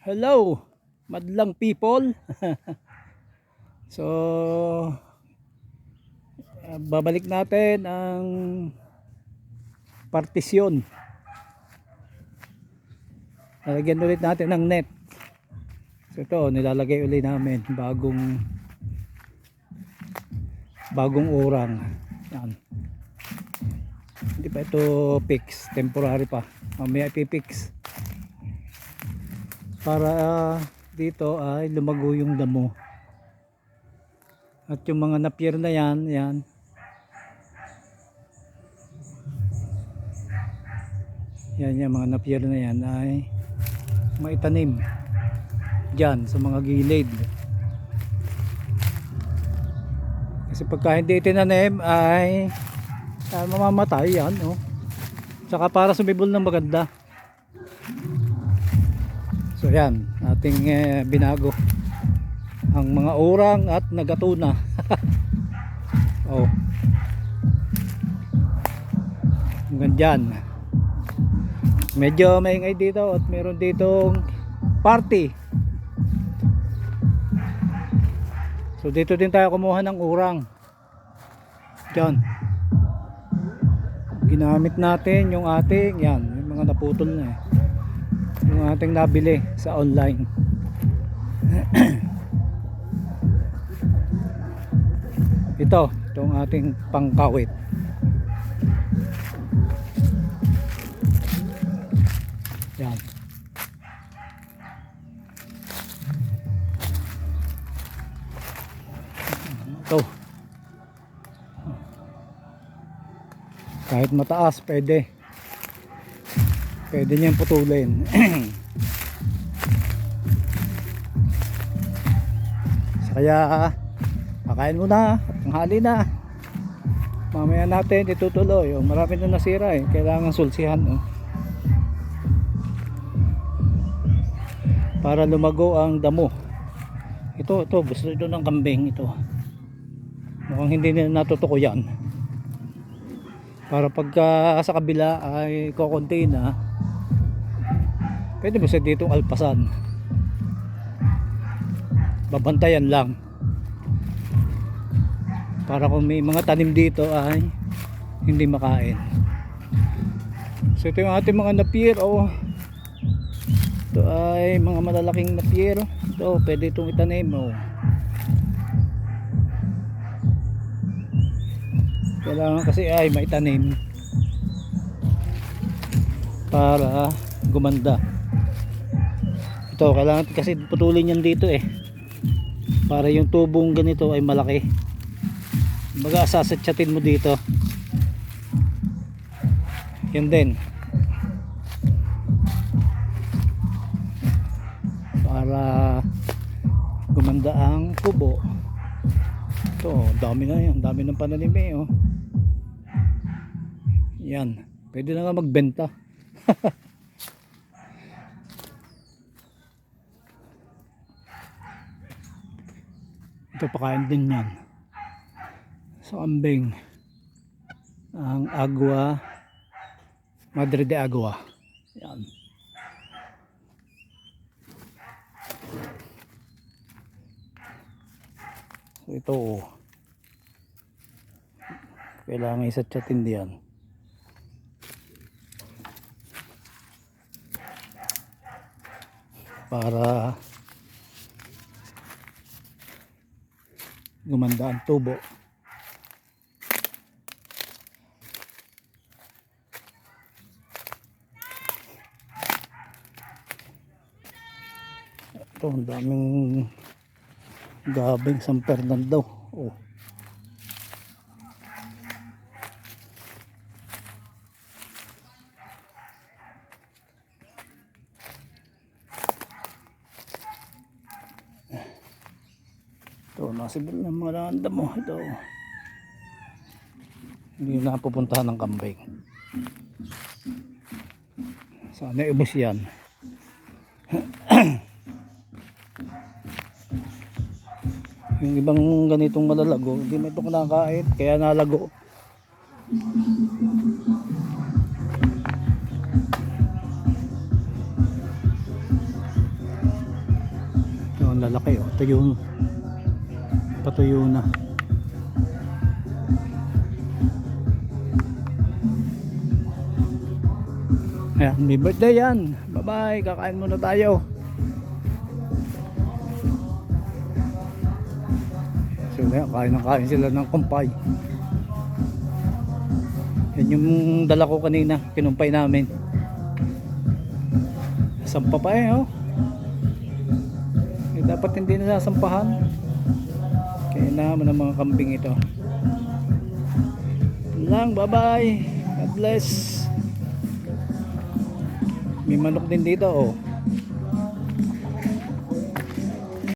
Hello, madlang people. So, babalik natin ang partisyon. Lalagyan ulit natin ng net. So ito, nilalagay ulit namin bagong urang. Yan. Hindi pa ito fix, temporary pa. Mamaya ipipix. Para dito ay lumago yung damo. At yung mga napier na yan, yan. Yan yung mga napier na yan ay maitanim dyan sa mga gilid. Kasi pagka hindi itinanim ay mamamatay yan. Oh. Tsaka para sumibol ng maganda. So yan, ating binago ang mga urang at nagatuna. Oh. Hanggang dyan. Medyo maingay dito at meron ditong party. So dito din tayo kumuha ng urang. Diyan. Ginamit natin yung ating, yan, yung mga naputol na eh. Yung ating nabili sa online. Itong ating pangkawit. Yan. Ito. Kahit mataas, pwede niyang putulin. Kaya pakain muna at tanghali na. Mamaya natin itutuloy. Marami na nasira eh. Kailangan sulsihan. Para lumago ang damo. Ito gusto ito ng kambing ito. Mukhang hindi na natutuko yan. Para pagka sa kabila ay kukunti na, pwede mo sa ditong alpasan. Babantayan lang. Para kung may mga tanim dito ay hindi makain. So ito yung ating mga napier. Ito ay mga malalaking napier. Ito pwede itong itanim. Kailangan kasi ay maitanim para gumanda. Ito kailangan kasi putulin yan dito eh, para yung tubong ganito ay malaki. Baga sasatsatin mo dito. Yan din para gumanda ang tubo. Ito dami na yan, dami ng pananim eh. Yan, pwede na nga magbenta. Ito pakain din yan sa kambing, ang agua, madre de agua. Yan. So ito kailangan isatsatin diyan para gumanda ang tubo. Ito ang daming gabing San Fernando. Ito nasibol ng mga landa mo. Ito hindi na pupuntahan ng kambing. Sana ibus yan. Yung ibang ganitong malalago hindi mo ito kinakain, kaya nalago. lalaki oh. Tuyo, patuyo na. Ayan, may birthday yan. Bye bye, kakain muna tayo. So ayan, kain sila ng kumpay. Yan yung dala ko kanina, kinumpay namin. Sampa pa eh oh. Dapat hindi na sasampahan. Kaya naman ang mga kambing ito. Lang, bye bye. God bless. May manok din dito oh.